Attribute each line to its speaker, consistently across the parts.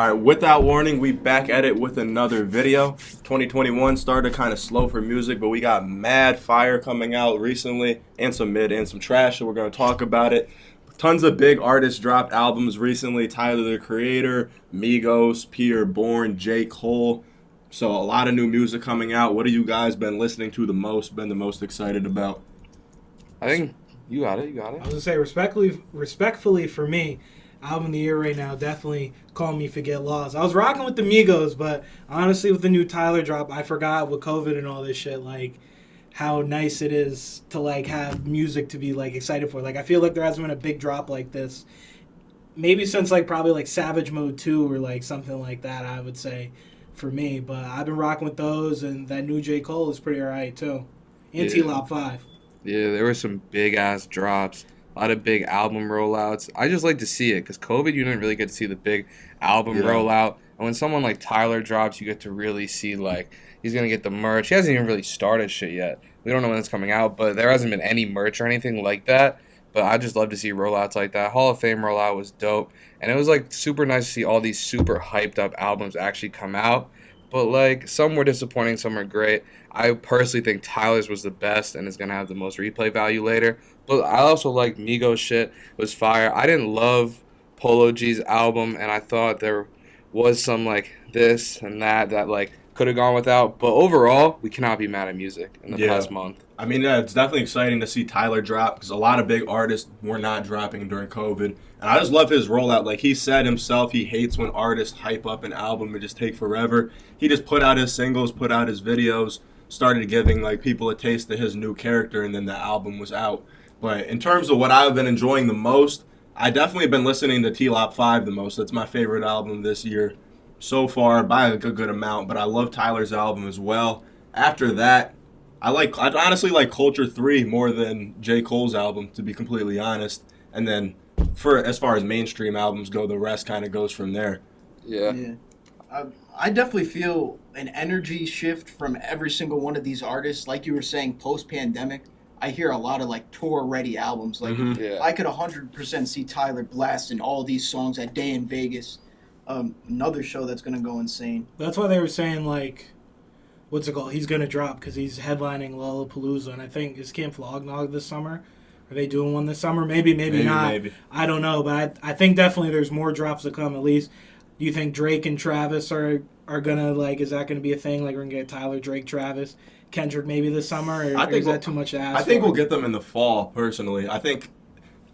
Speaker 1: All right, without warning, we back at it with another video. 2021 started kind of slow for music, but we got mad fire coming out recently, and some mid and some trash, so we're going to talk about it. Tons of big artists dropped albums recently. Tyler, the Creator, Migos, Pierre, Bourne, J. Cole. So a lot of new music coming out. What have you guys been listening to the most, been the most excited about?
Speaker 2: I think you got it. You got
Speaker 3: I
Speaker 2: it.
Speaker 3: was gonna say respectfully for me, album of the year right now, definitely Call Me Forget Lost. I was rocking with the Migos, but honestly with the new Tyler drop, I forgot with COVID and all this shit, like how nice it is to like have music to be like excited for. Like I feel like there hasn't been a big drop like this. Maybe since like probably like Savage Mode 2 or like something like that, I would say for me. But I've been rocking with those, and that new J. Cole is pretty alright too. And
Speaker 2: Yeah.
Speaker 3: T-Lop 5.
Speaker 2: Yeah, there were some big ass drops, a lot of big album rollouts. I just like to see it because COVID, you didn't really get to see the big album rollout. And when someone like Tyler drops, you get to really see like he's gonna get the merch. He hasn't even really started shit yet. We don't know when it's coming out, but there hasn't been any merch or anything like that. But I just love to see rollouts like that. Hall of Fame rollout was dope, and it was like super nice to see all these super hyped up albums actually come out. But like some were disappointing, some were great. I personally think Tyler's was the best and is gonna have the most replay value later. But I also like Migos shit was fire. I didn't love Polo G's album, and I thought there was some like this and that like could have gone without. But overall, we cannot be mad at music in the past month.
Speaker 1: I mean, it's definitely exciting to see Tyler drop because a lot of big artists were not dropping during COVID. And I just love his rollout. Like he said himself, he hates when artists hype up an album and just take forever. He just put out his singles, put out his videos, started giving like people a taste of his new character, and then the album was out. But in terms of what I've been enjoying the most, I definitely been listening to T-Lop 5 the most. That's my favorite album this year so far by a good amount. But I love Tyler's album as well. After that, I honestly like Culture 3 more than J. Cole's album, to be completely honest. And then for as far as mainstream albums go, the rest kind of goes from there.
Speaker 2: Yeah.
Speaker 4: Yeah. I definitely feel an energy shift from every single one of these artists. Like you were saying, post-pandemic, I hear a lot of like tour-ready albums. Like
Speaker 2: Yeah.
Speaker 4: I could 100% see Tyler blasting all these songs at Day in Vegas. Another show that's going to go insane.
Speaker 3: That's why they were saying like, what's it called? He's gonna drop because he's headlining Lollapalooza, and I think is Camp Flognog this summer. Are they doing one this summer? Maybe not.
Speaker 1: Maybe.
Speaker 3: I don't know, but I think definitely there's more drops to come. At least, do you think Drake and Travis are gonna like? Is that gonna be a thing? Like we're gonna get Tyler, Drake, Travis, Kendrick maybe this summer? Or is that too much to ask?
Speaker 1: I think we'll get them in the fall. Personally, I think.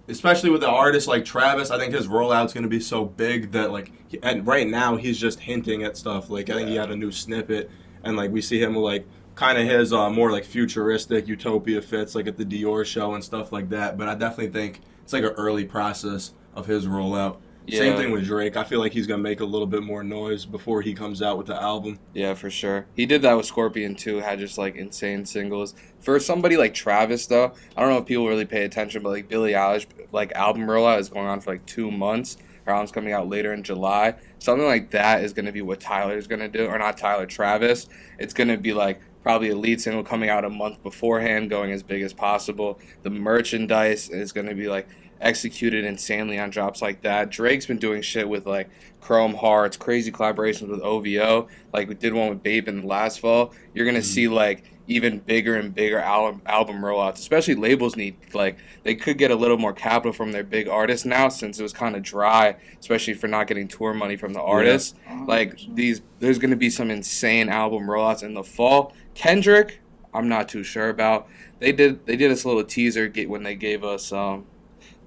Speaker 1: Especially with the artists like Travis, I think his rollout's going to be so big that, like, and right now he's just hinting at stuff. Like, I think he had a new snippet, and, like, we see him with, like, kind of his more, like, futuristic Utopia fits, like, at the Dior show and stuff like that. But I definitely think it's, like, an early process of his rollout.
Speaker 2: Yeah.
Speaker 1: Same thing with Drake. I feel like he's going to make a little bit more noise before he comes out with the album.
Speaker 2: Yeah, for sure. He did that with Scorpion too, had just like insane singles. For somebody like Travis though, I don't know if people really pay attention, but like Billie Eilish like album rollout is going on for like 2 months. Her album's coming out later in July. Something like that is gonna be what Tyler's gonna do, or not Tyler, Travis. It's gonna be like probably a lead single coming out a month beforehand, going as big as possible. The merchandise is gonna be like executed insanely on drops like that. Drake's been doing shit with like Chrome Hearts, crazy collaborations with OVO. Like we did one with Bape in the last fall. You're gonna see like even bigger and bigger album rollouts. Especially labels need like they could get a little more capital from their big artists now since it was kind of dry, especially for not getting tour money from the artists. Like there's gonna be some insane album rollouts in the fall. Kendrick, I'm not too sure about. They did us a little teaser when they gave us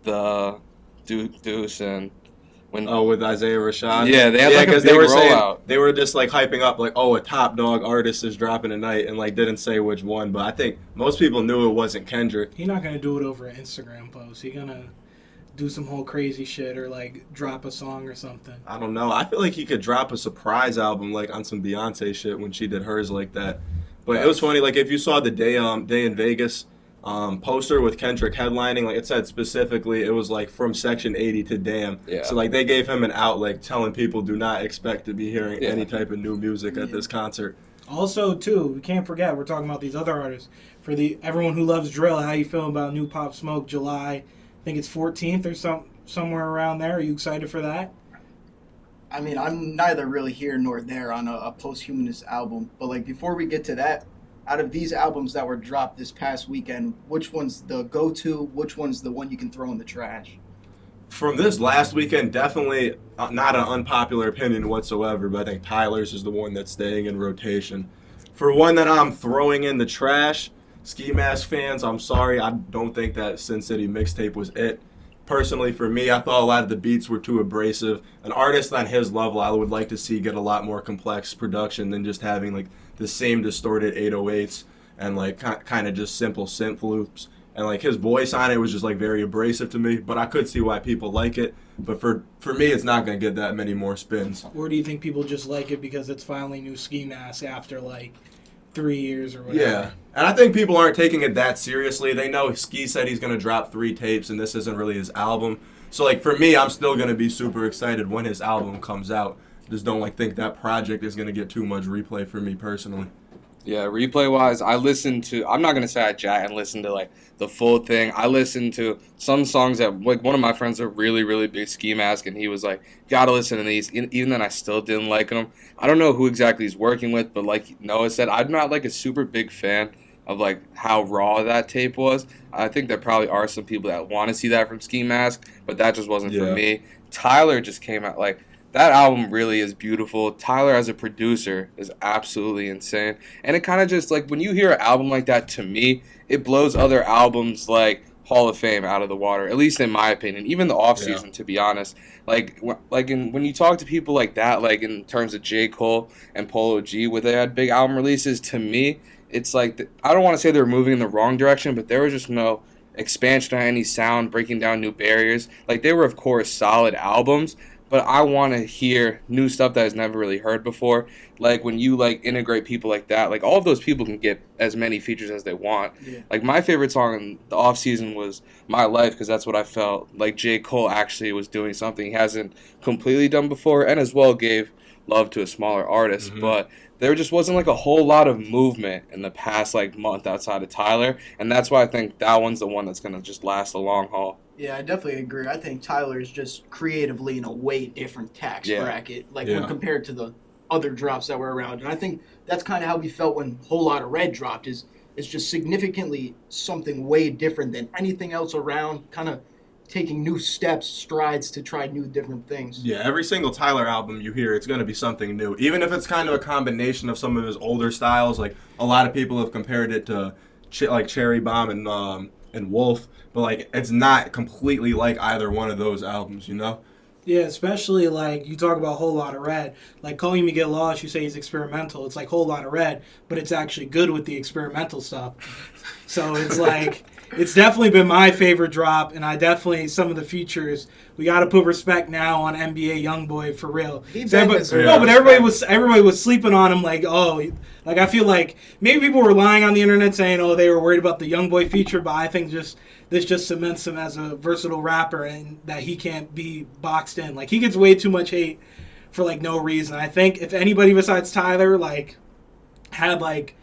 Speaker 2: the Deuce and when
Speaker 1: with Isaiah Rashad.
Speaker 2: Yeah, they had like a big
Speaker 1: they were
Speaker 2: rollout.
Speaker 1: Saying, they were just like hyping up like, oh, a top dog artist is dropping tonight, and like didn't say which one. But I think most people knew it wasn't Kendrick.
Speaker 3: He's not gonna do it over an Instagram post. He's gonna do some whole crazy shit or like drop a song or something.
Speaker 1: I don't know. I feel like he could drop a surprise album like on some Beyonce shit when she did hers like that. But it was funny. Like if you saw the Day in Vegas poster with Kendrick headlining, like it said specifically it was like from Section 80 to Damn.
Speaker 2: Yeah.
Speaker 1: So like they gave him an out, like telling people do not expect to be hearing any type of new music at this concert.
Speaker 3: Also, too, we can't forget we're talking about these other artists. For everyone who loves drill, how you feel about new Pop Smoke July? I think it's 14th or somewhere around there. Are you excited for that?
Speaker 4: I mean, I'm neither really here nor there on a posthumous album, but like before we get to that, out of these albums that were dropped this past weekend, which one's the go-to? Which one's the one you can throw in the trash?
Speaker 1: From this last weekend, definitely not an unpopular opinion whatsoever, but I think Tyler's is the one that's staying in rotation. For one that I'm throwing in the trash, Ski Mask fans, I'm sorry, I don't think that Sin City mixtape was it. Personally, for me, I thought a lot of the beats were too abrasive. An artist on his level, I would like to see get a lot more complex production than just having like the same distorted 808s and like kind of just simple synth loops. And like his voice on it was just like very abrasive to me, but I could see why people like it. But for me, it's not going to get that many more spins.
Speaker 3: Or do you think people just like it because it's finally new Ski Mask after like 3 years or whatever?
Speaker 1: Yeah, and I think people aren't taking it that seriously. They know Ski said he's going to drop 3 tapes, and this isn't really his album. So, like, for me, I'm still going to be super excited when his album comes out. Just don't, like, think that project is going to get too much replay for me personally.
Speaker 2: Yeah, replay-wise, I'm not going to say I chat and listen to, like, the full thing. I listened to some songs that, like, one of my friends are really, really big Ski Mask, and he was like, gotta listen to these. Even then, I still didn't like them. I don't know who exactly he's working with, but like Noah said, I'm not, like, a super big fan of, like, how raw that tape was. I think there probably are some people that want to see that from Ski Mask, but that just wasn't for me. Tyler just came out, like, that album really is beautiful. Tyler as a producer is absolutely insane. And it kind of just, like, when you hear an album like that, to me, it blows other albums like Hall of Fame out of the water, at least in my opinion. Even the off-season, to be honest. When you talk to people like that, like in terms of J. Cole and Polo G, where they had big album releases, to me, it's like, I don't want to say they were moving in the wrong direction, but there was just no expansion on any sound, breaking down new barriers. Like, they were, of course, solid albums, but I want to hear new stuff that I've never really heard before. Like, when you, like, integrate people like that, like, all of those people can get as many features as they want.
Speaker 4: Yeah.
Speaker 2: Like, my favorite song in the off-season was My Life, because that's what I felt like J. Cole actually was doing something he hasn't completely done before, and as well gave love to a smaller artist.
Speaker 1: Mm-hmm.
Speaker 2: But there just wasn't, like, a whole lot of movement in the past, like, month outside of Tyler, and that's why I think that one's the one that's going to just last a long haul.
Speaker 4: Yeah, I definitely agree. I think Tyler is just creatively in a way different tax bracket, like when compared to the other drops that were around. And I think that's kind of how we felt when Whole Lotta Red dropped. Is it's just significantly something way different than anything else around. Kind of taking new steps, strides to try new different things.
Speaker 1: Yeah, every single Tyler album you hear, it's going to be something new. Even if it's kind of a combination of some of his older styles, like a lot of people have compared it to like Cherry Bomb and Wolf, but like it's not completely like either one of those albums, you know?
Speaker 3: Yeah, especially like you talk about Whole Lotta Red. Like Calling Me Get Lost, you say he's experimental. It's like Whole Lotta Red, but it's actually good with the experimental stuff. So it's like, it's definitely been my favorite drop, and I definitely, some of the features, we got to put respect now on NBA YoungBoy for real. But everybody was sleeping on him like, oh, like I feel like maybe people were lying on the internet saying, oh, they were worried about the YoungBoy feature, but I think this just cements him as a versatile rapper and that he can't be boxed in. Like, he gets way too much hate for, like, no reason. I think if anybody besides Tyler, like, had, like,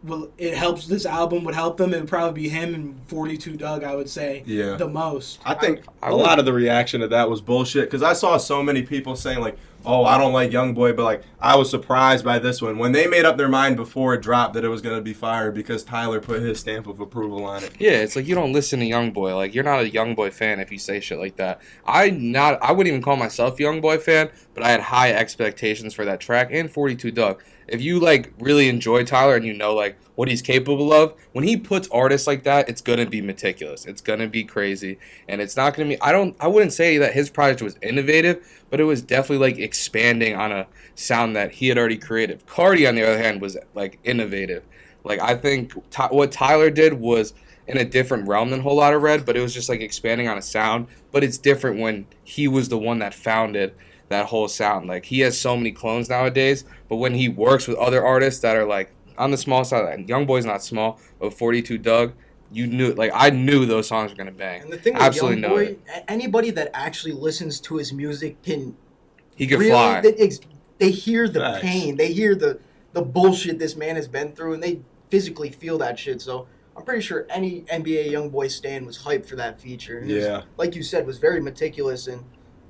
Speaker 3: well, it helps, this album would help them, it would probably be him and 42 Doug, I would say, the most.
Speaker 1: I think a lot of the reaction to that was bullshit, because I saw so many people saying, like, oh, I don't like YoungBoy, but, like, I was surprised by this one. When they made up their mind before it dropped that it was going to be fire because Tyler put his stamp of approval on it.
Speaker 2: Yeah, it's like you don't listen to YoungBoy. Like, you're not a YoungBoy fan if you say shit like that. I wouldn't even call myself a YoungBoy fan, but I had high expectations for that track and 42 Doug. If you, like, really enjoy Tyler and you know, like, what he's capable of, when he puts artists like that, it's going to be meticulous. It's going to be crazy. And it's not going to be, I wouldn't say that his project was innovative, but it was definitely, like, expanding on a sound that he had already created. Cardi, on the other hand, was, like, innovative. Like, I think what Tyler did was in a different realm than Whole Lotta Red, but it was just, like, expanding on a sound. But it's different when he was the one that founded that whole sound. Like, he has so many clones nowadays, but when he works with other artists that are, like, on the small side, and YoungBoy's not small, but 42 Doug, you knew, like, I knew those songs were gonna bang.
Speaker 4: And the thing with YoungBoy, anybody that actually listens to his music
Speaker 2: he could fly.
Speaker 4: They hear the pain, they hear the bullshit this man has been through, and they physically feel that shit. So I'm pretty sure any NBA YoungBoy stan was hyped for that feature. And it was, like you said, was very meticulous, and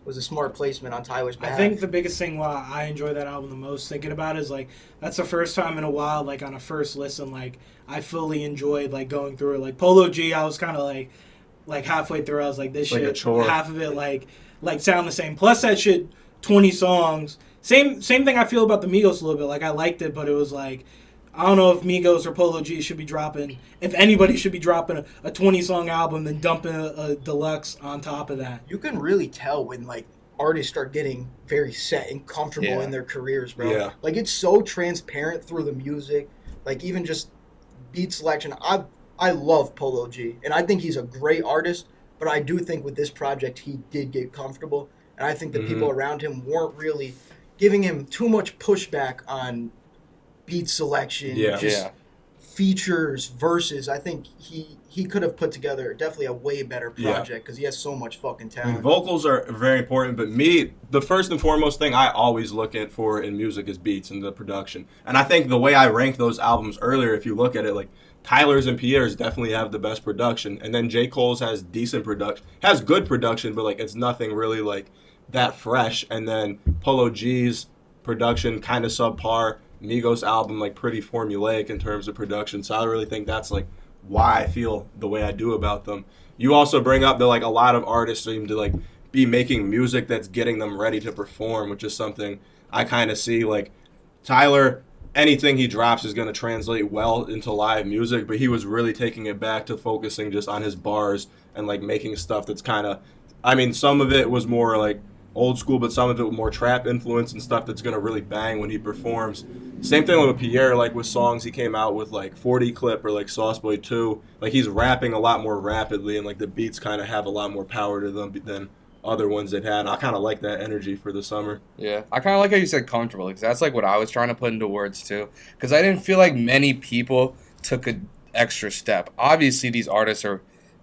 Speaker 4: was a smart placement on Tyler's behalf.
Speaker 3: I think the biggest thing why I enjoy that album the most, thinking about it, is like that's the first time in a while, like on a first listen, like I fully enjoyed like going through it. Like Polo G, I was kind of like halfway through, I was like, this
Speaker 1: Like a
Speaker 3: shit,
Speaker 1: chore.
Speaker 3: half of it like sound the same. Plus that shit, 20 songs. Same thing I feel about the Migos a little bit. Like I liked it, but it was like, I don't know if Migos or Polo G should be dropping, if anybody should be dropping a 20-song album, then dumping a deluxe on top of that.
Speaker 4: You can really tell when like artists start getting very set and comfortable in their careers, bro.
Speaker 1: Yeah.
Speaker 4: Like it's so transparent through the music, like even just beat selection. I love Polo G, and I think he's a great artist, but I do think with this project he did get comfortable, and I think the people around him weren't really giving him too much pushback on beat selection, features, verses. I think he could have put together definitely a way better project because he has so much fucking
Speaker 1: I
Speaker 4: talent.
Speaker 1: mean, vocals are very important, but the first and foremost thing I always look at for in music is beats and the production. And I think the way I ranked those albums earlier, if you look at it, like Tyler's and Pierre's definitely have the best production, and then J. Cole's has decent production, has good production, but like it's nothing really like that fresh. And then Polo G's production kind of subpar. Migos album like pretty formulaic in terms of production, so I really think that's like why I feel the way I do about them. You also bring up that like a lot of artists seem to like be making music that's getting them ready to perform, which is something I kind of see. Like Tyler, anything he drops is going to translate well into live music, but he was really taking it back to focusing just on his bars and like making stuff that's kind of, I mean, some of it was more like old school, but some of it with more trap influence and stuff that's going to really bang when he performs. Same thing with Pierre, like with songs he came out with like 40 Clip or like Sauce Boy 2. Like he's rapping a lot more rapidly and like the beats kind of have a lot more power to them than other ones they've had. And I kind of like that energy for the summer.
Speaker 2: Yeah, I kind of like how you said comfortable, because that's like what I was trying to put into words too. Because I didn't feel like many people took an extra step. Obviously, these artists are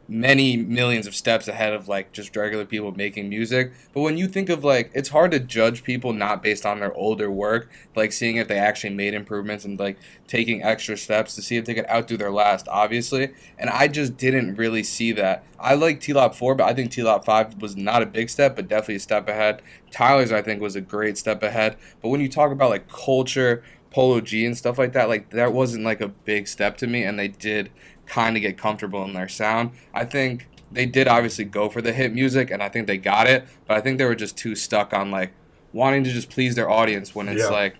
Speaker 2: many millions of steps ahead of like just regular people making music, but when you think of like, it's hard to judge people not based on their older work, like seeing if they actually made improvements and like taking extra steps to see if they could outdo their last, obviously. And I just didn't really see that. I like T-Lop 4, but I think T-Lop 5 was not a big step, but definitely a step ahead. Tyler's, I think, was a great step ahead. But when you talk about like culture, Polo G and stuff like that wasn't like a big step to me, and they did kind of get comfortable in their sound. I think they did obviously go for the hit music, and I think they got it, but I think they were just too stuck on like wanting to just please their audience when it's like,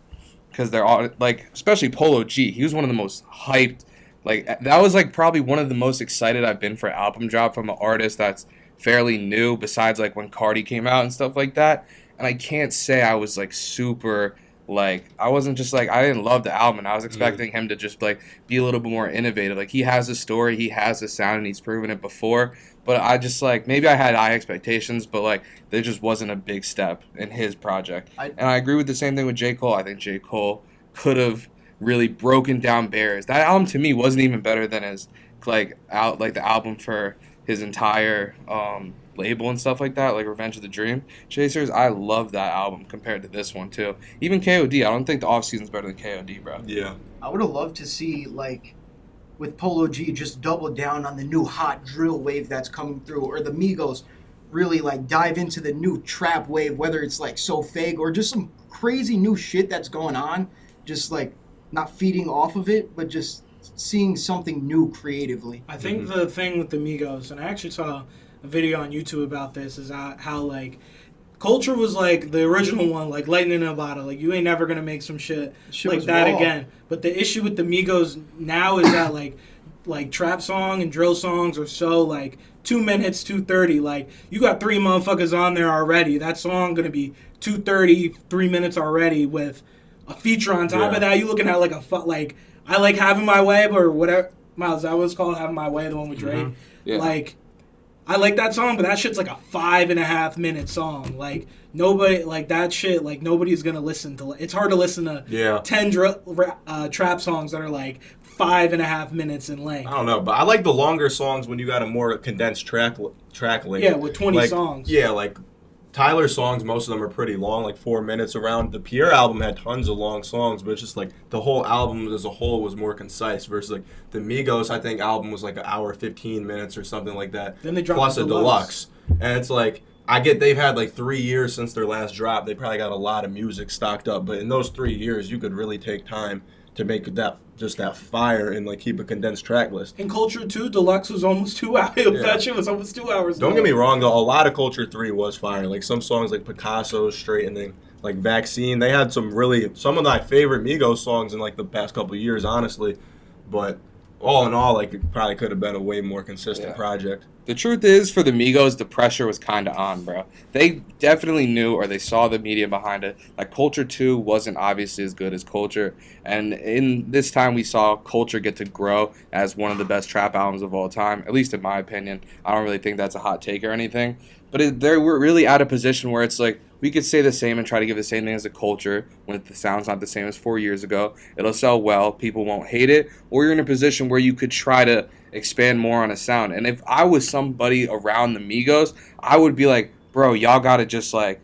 Speaker 2: because they're all like, especially Polo G, he was one of the most hyped, like that was like probably one of the most excited I've been for an album drop from an artist that's fairly new, besides like when Cardi came out and stuff like that. And I can't say I was like super, like, I wasn't just like, I didn't love the album, and I was expecting him to just like be a little bit more innovative. Like, he has a story, he has a sound, and he's proven it before. But I just like, maybe I had high expectations, but like there just wasn't a big step in his project. And I agree with the same thing with J. Cole. I think J. Cole could have really broken down barriers. That album to me wasn't even better than his the album for his entire label and stuff like that, like Revenge of the Dream Chasers. I love that album compared to this one too. Even KOD, I don't think the off season's better than KOD, bro.
Speaker 1: Yeah.
Speaker 4: I would have loved to see, like, with Polo G, just double down on the new hot drill wave that's coming through, or the Migos really like dive into the new trap wave, whether it's like So Fake or just some crazy new shit that's going on, just like not feeding off of it, but just seeing something new creatively.
Speaker 3: I think the thing with the Migos, and I actually saw a video on YouTube about this, is how like Culture was like the original one, like lightning in a bottle. Like, you ain't never gonna make some shit like that raw again. But the issue with the Migos now is that like trap song and drill songs are so like 2 minutes, 2:30. Like, you got 3 motherfuckers on there already. That song gonna be 2:30, 3 minutes already with a feature on top of that. You looking at like like I like Having My Way, or whatever. Miles, that was called Having My Way, the one with Drake.
Speaker 2: Yeah.
Speaker 3: Like, I like that song, but that shit's like a 5.5 minute song. Like, nobody, like that shit, like nobody's gonna listen to. It's hard to listen to 10 trap songs that are like 5.5 minutes in length.
Speaker 1: I don't know, but I like the longer songs when you got a more condensed track length.
Speaker 3: Yeah, with 20
Speaker 1: like,
Speaker 3: songs.
Speaker 1: Yeah, like Tyler's songs, most of them are pretty long, like 4 minutes around. The Pierre album had tons of long songs, but it's just like the whole album as a whole was more concise versus like the Migos, I think, album was like an hour 15 minutes or something like that.
Speaker 3: Then they dropped
Speaker 1: plus
Speaker 3: a
Speaker 1: deluxe. And it's like I get they've had like 3 years since their last drop. They probably got a lot of music stocked up. But in those 3 years, you could really take time to make that fire and like keep a condensed track list.
Speaker 3: In Culture 2, Deluxe was almost 2 hours.
Speaker 1: Yeah.
Speaker 3: That shit was almost 2 hours.
Speaker 1: Don't get me wrong though, a lot of Culture 3 was fire. Like some songs like Picasso's Straightening, like Vaccine, they had some of my favorite Migos songs in like the past couple of years, honestly. But all in all, like it probably could have been a way more consistent project.
Speaker 2: The truth is, for the Migos, the pressure was kind of on, bro. They definitely knew, or they saw the media behind it. Like, Culture 2 wasn't obviously as good as Culture. And in this time, we saw Culture get to grow as one of the best trap albums of all time, at least in my opinion. I don't really think that's a hot take or anything. But they were really at a position where it's like, we could say the same and try to give the same thing as a Culture when the sound's not the same as 4 years ago. It'll sell well. People won't hate it. Or you're in a position where you could try to expand more on a sound. And if I was somebody around the Migos, I would be like, bro, y'all got to just like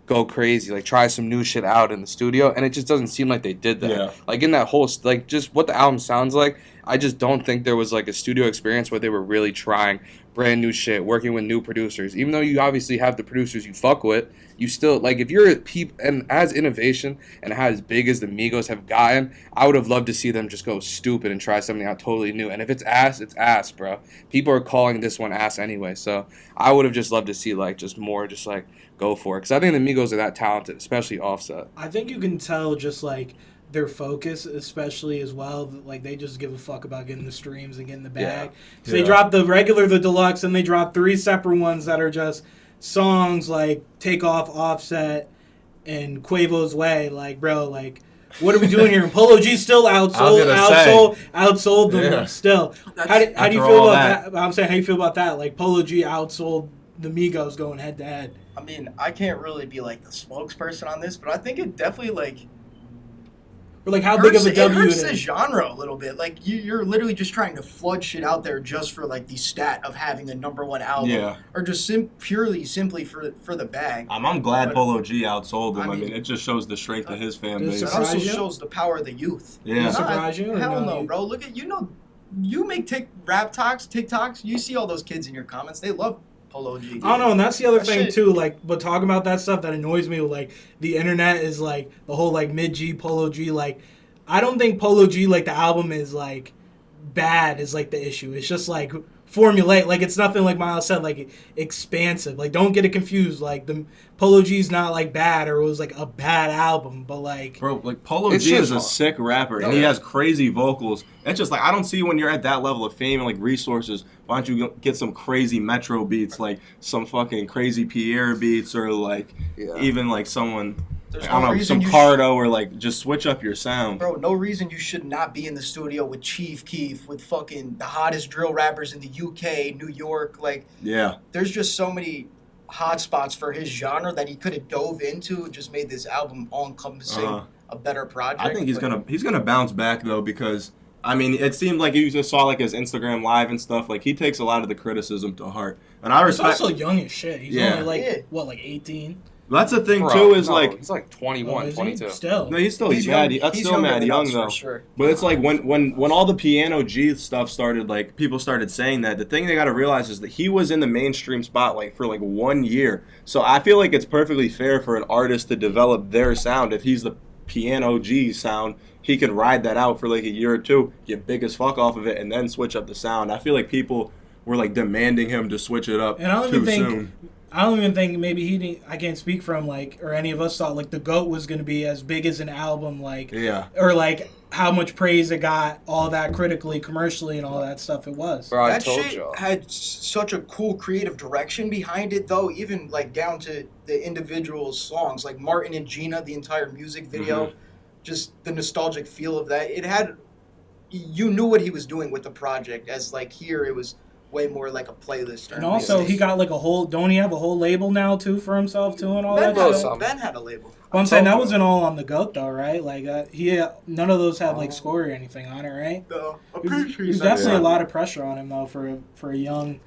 Speaker 2: go crazy, like try some new shit out in the studio. And it just doesn't seem like they did that.
Speaker 1: Yeah.
Speaker 2: Like in that whole, like just what the album sounds like, I just don't think there was like a studio experience where they were really trying brand new shit, working with new producers. Even though you obviously have the producers you fuck with, you still, like, if you're and as innovation and as big as the Migos have gotten, I would have loved to see them just go stupid and try something out totally new. And if it's ass, bro. People are calling this one ass anyway. So I would have just loved to see, like, just more, just, like, go for it. Because I think the Migos are that talented, especially Offset.
Speaker 3: I think you can tell just, like, their focus, especially as well, like they just give a fuck about getting the streams and getting the bag. So they drop the deluxe, and they drop 3 separate ones that are just songs like Take Off, Offset, and Quavo's Way. Like, bro, like, what are we doing here? And Polo G still outsold them still. How do you feel about that? I'm saying, how do you feel about that? Like, Polo G outsold the Migos going head to head.
Speaker 4: I mean, I can't really be like the spokesperson on this, but I think it definitely like.
Speaker 3: Or like how big of a W
Speaker 4: it
Speaker 3: it
Speaker 4: hurts the
Speaker 3: is.
Speaker 4: genre a little bit. Like you're literally just trying to flood shit out there just for like the stat of having a #1 album, or just simply for the bag.
Speaker 1: I'm glad Polo G outsold him. I mean, it just shows the strength of his fan base.
Speaker 4: It also shows the power of the youth.
Speaker 3: Yeah, does it surprise you?
Speaker 4: Hell no, bro. Look at you make TikToks. You see all those kids in your comments. They love Polo G.
Speaker 3: I don't know, and that's the other thing too. Like, but talking about that stuff that annoys me, like the internet is like the whole like mid G, Polo G. Like, I don't think Polo G, like the album is like bad is like the issue. It's just like formulate. Like, it's nothing like Miles said, like expansive. Like, don't get it confused. Like the Polo G's not like bad or it was like a bad album, but like,
Speaker 1: bro, like Polo G is a sick rapper and he has crazy vocals. It's just like, I don't see when you're at that level of fame and like resources, why don't you get some crazy Metro beats, like some fucking crazy Pierre beats, or like even like someone, like, I don't know, some Cardo, or like just switch up your sound.
Speaker 4: Bro, no reason you should not be in the studio with Chief Keef, with fucking the hottest drill rappers in the UK, New York. Like, there's just so many hot spots for his genre that he could have dove into, just made this album all-encompassing, a better project.
Speaker 1: I think he's gonna bounce back though, because I mean, it seemed like you just saw like his Instagram live and stuff. Like, he takes a lot of the criticism to heart, and I respect.
Speaker 3: He's also young as shit. He's only like like 18.
Speaker 1: That's the thing too. Is like
Speaker 2: he's like 21, 22.
Speaker 3: Still,
Speaker 1: no, he's still young. That's still mad young though.
Speaker 4: Sure.
Speaker 1: But it's like when all the Piano G stuff started, like people started saying that. The thing they got to realize is that he was in the mainstream spotlight for like 1 year. So I feel like it's perfectly fair for an artist to develop their sound. If he's the Piano G sound, he can ride that out for like a year or two, get big as fuck off of it, and then switch up the sound. I feel like people were like demanding him to switch it up soon.
Speaker 3: I don't even think maybe he didn't, I can't speak from like, or any of us thought like the GOAT was going to be as big as an album, like, or like how much praise it got, all that critically, commercially, and all that stuff it was.
Speaker 2: Bro,
Speaker 4: that shit had such a cool creative direction behind it though, even like down to the individual songs, like Martin and Gina, the entire music video, just the nostalgic feel of that. It had, you knew what he was doing with the project, as like here it was way more like a playlist.
Speaker 3: And also, he got like a whole, don't he have a whole label now too for himself too and all that shit?
Speaker 4: Ben had a label.
Speaker 3: Well, I'm saying that wasn't all on the GOAT though, right? Like, none of those had like score or anything on it, right?
Speaker 4: No,
Speaker 3: there's definitely a lot of pressure on him though for a young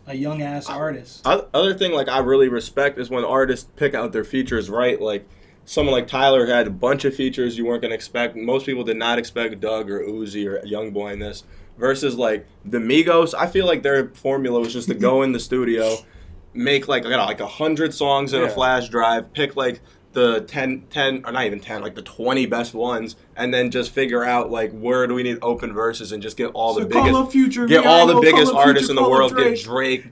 Speaker 3: ass artist.
Speaker 1: Other thing like I really respect is when artists pick out their features right. Like someone like Tyler had a bunch of features you weren't gonna expect. Most people did not expect Doug or Uzi or Youngboy in this. Versus like the Migos, I feel like their formula was just to go in the studio, make like 100 songs in a flash drive, pick like the 10 or not even 10, like the 20 best ones, and then just figure out like where do we need open verses and just get all the biggest artists in the world. Get Drake,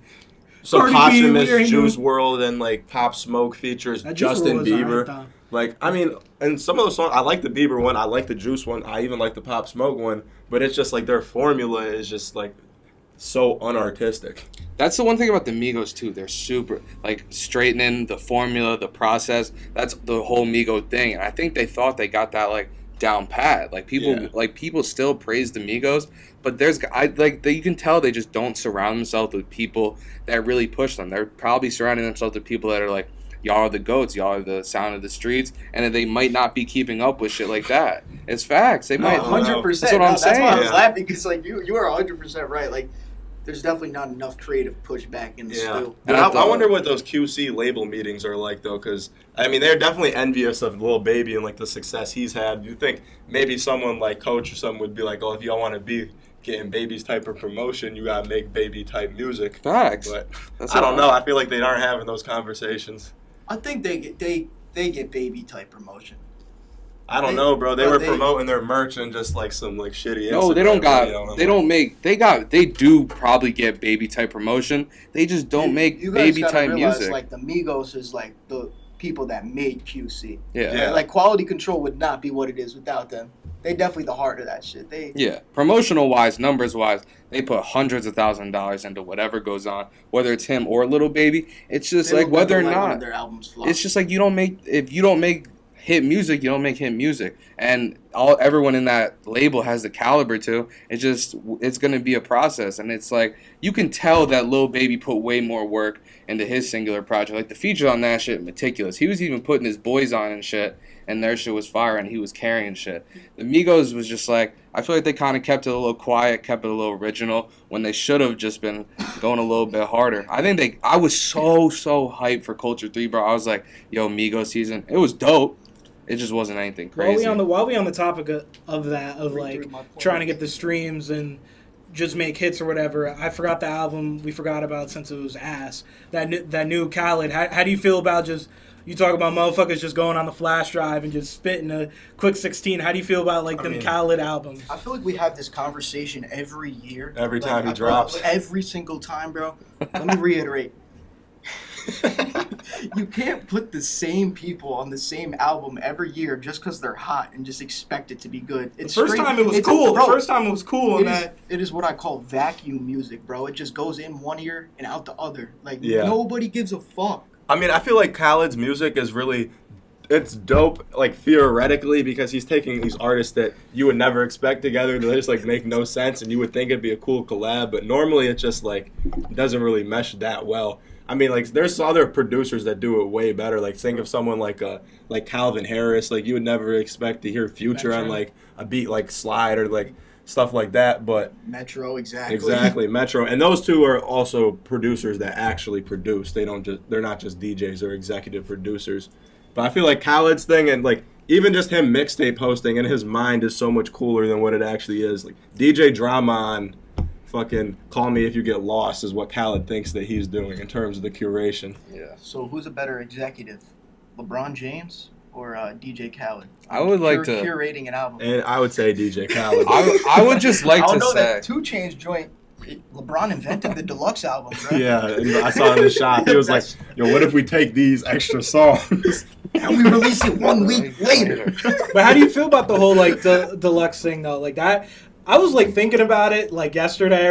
Speaker 1: some posthumous Juice WRLD, and like Pop Smoke features Justin Bieber. Like, I mean, and some of those songs, I like the Bieber one, I like the Juice one, I even like the Pop Smoke one, but it's just like their formula is just like so unartistic.
Speaker 2: That's the one thing about the Migos too. They're super like straightening the formula, the process. That's the whole Migos thing, and I think they thought they got that like down pat. Like people still praise the Migos, but you can tell they just don't surround themselves with people that really push them. They're probably surrounding themselves with people that are like, y'all are the GOATs, y'all are the sound of the streets, and they might not be keeping up with shit like that. It's facts. They might.
Speaker 4: 100%.
Speaker 2: That's what I'm saying.
Speaker 4: That's why I was laughing, because like you are 100% right. Like, there's definitely not enough creative pushback in the stew.
Speaker 1: And I wonder what those QC label meetings are like, though, because, I mean, they're definitely envious of Lil Baby and, like, the success he's had. You think maybe someone like Coach or something would be like, oh, if y'all want to be getting Baby's type of promotion, you got to make Baby-type music.
Speaker 2: Facts.
Speaker 1: But I don't know. I feel like they aren't having those conversations.
Speaker 4: I think they get Baby-type promotion.
Speaker 1: I don't know, bro. They were promoting their merch and just like some like shitty.
Speaker 2: No, they don't got. They don't make. They do probably get Baby type promotion. They just don't make Baby type music.
Speaker 4: Like the Migos is like the people that made QC.
Speaker 2: Yeah.
Speaker 4: Like Quality Control would not be what it is without them. They definitely the heart of that shit.
Speaker 2: Promotional wise, numbers wise, they put hundreds of $1,000s into whatever goes on, whether it's him or Lil Baby. It's just like whether or not
Speaker 4: their albums flop.
Speaker 2: It's just like if you don't make hit music, you don't make hit music, and everyone in that label has the caliber to. It's gonna be a process, and it's like you can tell that Lil Baby put way more work into his singular project. Like the features on that shit, meticulous. He was even putting his boys on and shit, and their shit was fire, and he was carrying shit. The Migos was just like, I feel like they kind of kept it a little quiet, kept it a little original, when they should have just been going a little bit harder. I was so hyped for Culture 3, bro. I was like, yo, Migos season, it was dope. It just wasn't anything crazy.
Speaker 3: While we on the topic of that, of like trying to get the streams and just make hits or whatever, I forgot the album we forgot about since it was ass. That new Khaled. How do you feel about just, you talk about motherfuckers just going on the flash drive and just spitting a quick 16. How do you feel about like them Khaled albums?
Speaker 4: I feel like we have this conversation every year.
Speaker 1: Every time he drops.
Speaker 4: Every single time, bro. Let me reiterate. You can't put the same people on the same album every year just because they're hot and just expect it to be good.
Speaker 3: The first time it was cool.
Speaker 4: It is what I call vacuum music, bro. It just goes in one ear and out the other. Like, nobody gives a fuck.
Speaker 1: I mean, I feel like Khaled's music is really, it's dope, like, theoretically, because he's taking these artists that you would never expect together. They just, like, make no sense, and you would think it'd be a cool collab, but normally it just, like, doesn't really mesh that well. I mean, like, there's other producers that do it way better. Like, think of someone like Calvin Harris. Like, you would never expect to hear Future on, like, a beat like Slide or, like, stuff like that. But
Speaker 4: Metro, exactly.
Speaker 1: Exactly, Metro. And those two are also producers that actually produce. They're not just DJs or executive producers. But I feel like Khaled's thing, and, like, even just him mixtape hosting in his mind is so much cooler than what it actually is. Like, DJ Drama on fucking Call Me If You Get Lost is what Khaled thinks that he's doing in terms of the curation.
Speaker 2: Yeah.
Speaker 4: So who's a better executive, LeBron James or DJ Khaled?
Speaker 2: I would like to
Speaker 4: curating an album.
Speaker 1: And I would say DJ Khaled.
Speaker 2: I would just like to say
Speaker 4: that 2 Chainz joint. LeBron invented the deluxe album, right?
Speaker 1: Yeah, and I saw in the shop. He was like, "Yo, what if we take these extra songs
Speaker 4: and we release it 1 week later?"
Speaker 3: But how do you feel about the whole like the deluxe thing though? Like that, I was like thinking about it like yesterday or like